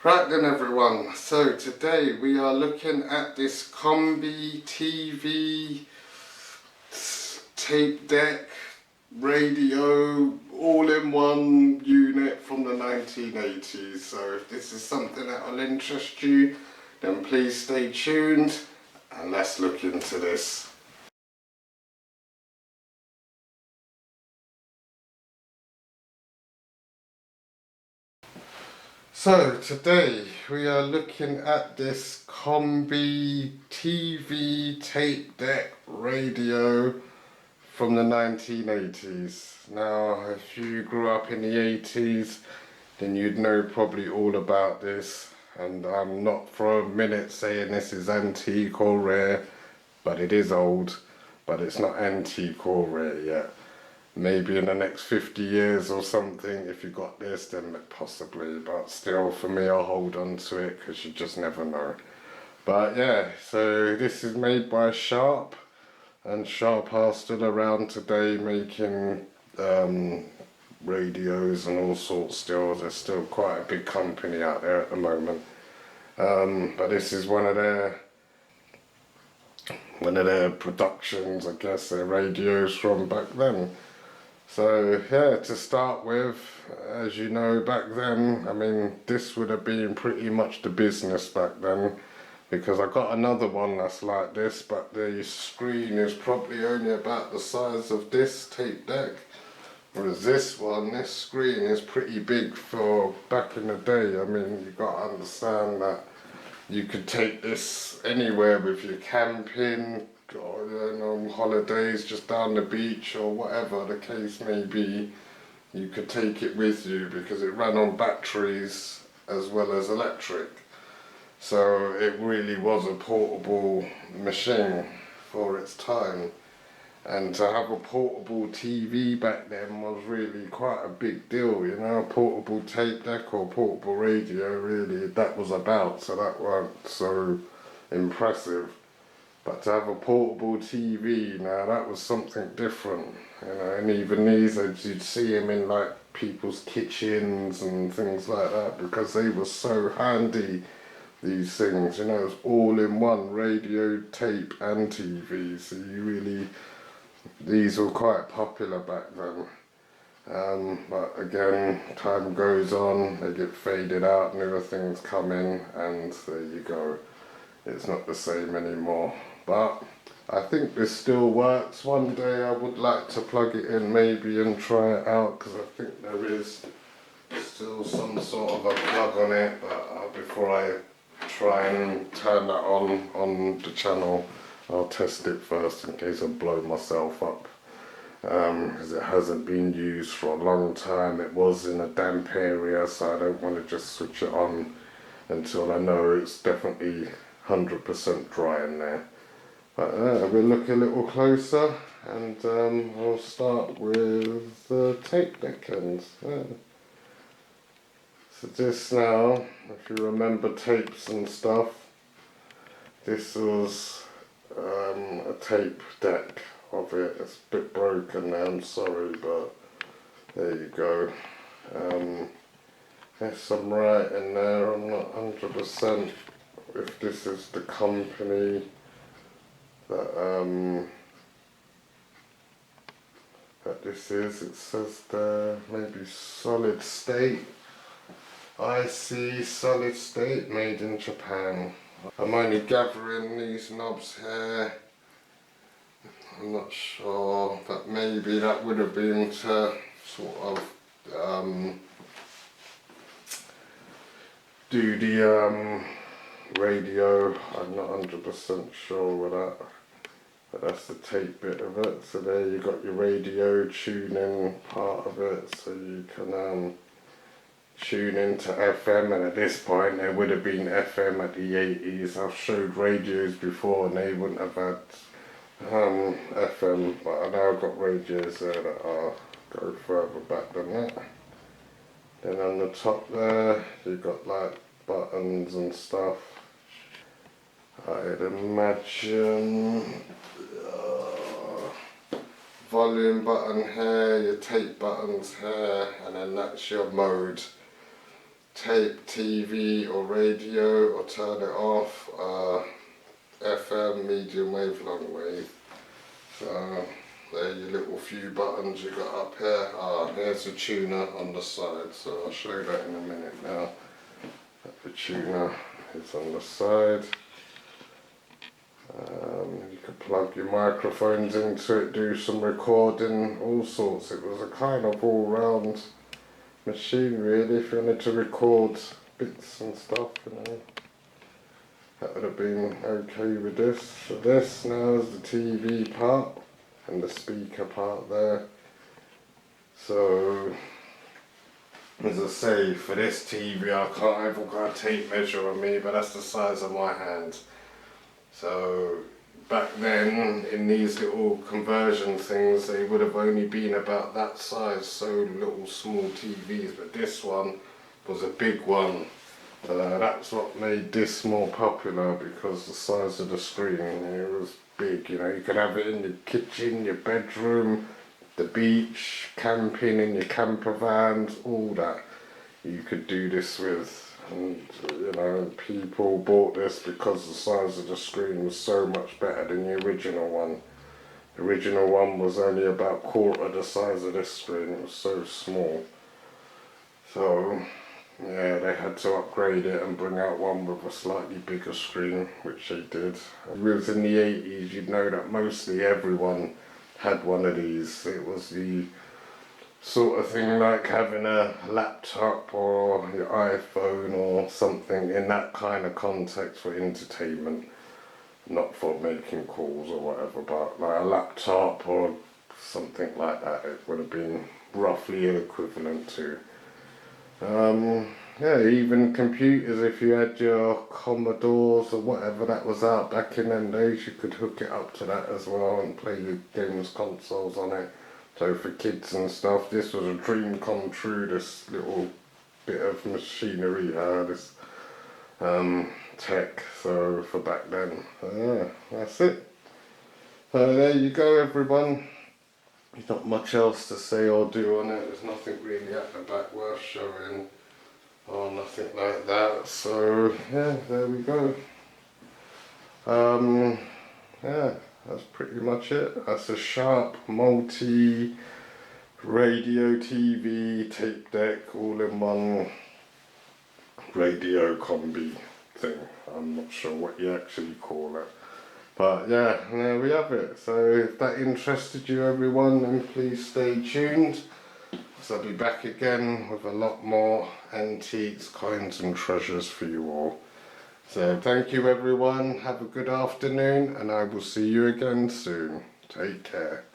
Right then everyone, so today we are looking at this Combi TV tape deck radio all-in-one unit from the 1980s. So if this is something that will interest you, then please stay tuned and let's look into this. So today we are looking at this Combi TV tape deck radio from the 1980s. Now if you grew up in the 80s then you'd know probably all about this, and I'm not for a minute saying this is antique or rare, but it is old, but it's not antique or rare yet. Maybe in the next 50 years or something, if you got this, then possibly, but still for me I'll hold on to it because you just never know. But yeah, so this is made by Sharp, and Sharp are still around today making radios and all sorts still. They're still quite a big company out there at the moment. But this is one of their productions, I guess, their radios from back then. So yeah, to start with, as you know, back then, I mean, this would have been pretty much the business back then, because I got another one that's like this, but the screen is probably only about the size of this tape deck, whereas this screen is pretty big for back in the day. I mean, you got to understand that you could take this anywhere with you, camping, or on holidays just down the beach or whatever the case may be. You could take it with you because it ran on batteries as well as electric. So it really was a portable machine for its time. And to have a portable TV back then was really quite a big deal, you know, a portable tape deck or portable radio, really, that was about, so that weren't so impressive. But to have a portable TV, now that was something different, you know, and even these, you'd see them in like people's kitchens and things like that, because they were so handy, these things, you know, it was all in one, radio, tape and TV, so you really, these were quite popular back then. But again, time goes on, they get faded out, newer things come in, and there you go. It's not the same anymore. But I think this still works. One day I would like to plug it in maybe and try it out, because I think there is still some sort of a plug on it, but before I try and turn that on the channel, I'll test it first in case I blow myself up, because it hasn't been used for a long time. It was in a damp area, so I don't want to just switch it on until I know it's definitely 100% dry in there. But we'll look a little closer, and we'll start with the tape deck ends. So this now, if you remember tapes and stuff, this was a tape deck of it. It's a bit broken now, I'm sorry, but there you go. There's some writing there. I'm not 100% if this is the company that this is. It says there maybe Solid State. I see Solid State, made in Japan. I'm only gathering these knobs here. I'm not sure, but maybe that would have been to sort of do the radio. I'm not 100% sure with that, but that's the tape bit of it. So there you got your radio tuning part of it, so you can tune into FM, and at this point there would have been FM at the 80s. I've showed radios before and they wouldn't have had FM, but I now got radios there that go further back than that. Then on the top there you've got like buttons and stuff. I'd imagine volume button here, your tape buttons here, and then that's your mode. tape TV or radio or turn it off, FM, medium wave, long wave. So there are your little few buttons you got up here. Here's the tuner on the side, so I'll show you that in a minute now. The tuner is on the side. You can plug your microphones into it, do some recording, all sorts. It was a kind of all-round machine really, if you wanted to record bits and stuff, you know. That would have been okay with this. So this now is the TV part and the speaker part there. So as I say, for this TV I've got a tape measure on me, but that's the size of my hand. So back then in these little conversion things they would have only been about that size, so little small TVs, but this one was a big one. That's what made this more popular, because the size of the screen, it was big, you know. You could have it in your kitchen, your bedroom, the beach, camping in your camper vans, all that you could do this with. And you know, people bought this because the size of the screen was so much better than the original one. The original one was only about quarter the size of this screen, it was so small. So yeah, they had to upgrade it and bring out one with a slightly bigger screen, which they did. It was in the 80s, you'd know that mostly everyone had one of these. It was the sort of thing like having a laptop or your iPhone or something in that kind of context for entertainment, not for making calls or whatever, but like a laptop or something like that, it would have been roughly equivalent to. Yeah, even computers, if you had your Commodores or whatever that was out back in them days, you could hook it up to that as well and play your games consoles on it. So for kids and stuff, this was a dream come true, this little bit of machinery, this tech, so for back then. So yeah, that's it. So there you go everyone. There's not much else to say or do on it, there's nothing really at the back worth showing or nothing like that. So yeah, there we go. Yeah, that's pretty much it. That's a Sharp multi radio, TV, tape deck, all in one radio combi thing. I'm not sure what you actually call it. But yeah, there we have it. So if that interested you everyone, then please stay tuned. So I'll be back again with a lot more antiques, coins and treasures for you all. So thank you everyone, have a good afternoon, and I will see you again soon. Take care.